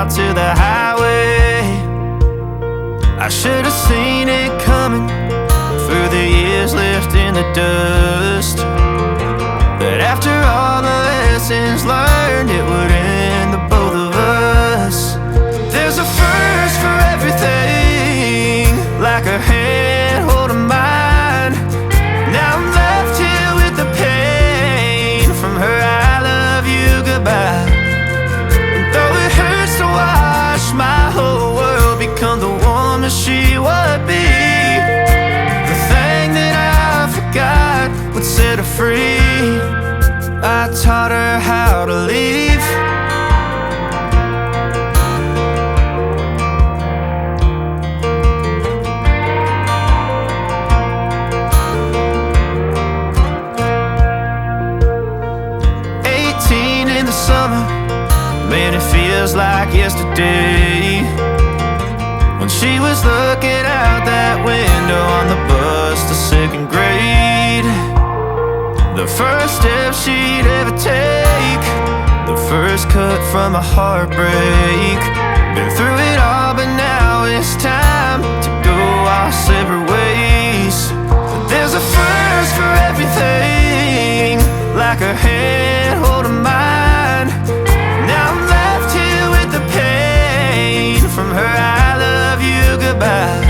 out to the highway. I should have seen it coming through the years left in the dust, but after all the lessons learned, it would end the both of us. There's a first for everything, like a hand holding mine. Now I'm left here with the pain from her I love you goodbye. And though it hurts to watch my whole world become the woman she would be, the thing that I forgot would set her free. I taught her how to leave. Summer, man, it feels like yesterday, when she was looking out that window on the bus to second grade. The first step she'd ever take, the first cut from a heartbreak. Been through it all, but now it's time to go our separate ways. There's a first for everything, like a hand holding mine. From her I love you goodbye.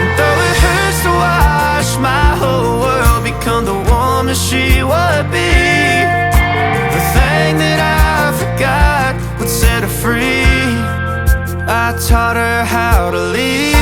And though it hurts to watch my whole world become the woman she would be, the thing that I forgot would set her free. I taught her how to leave.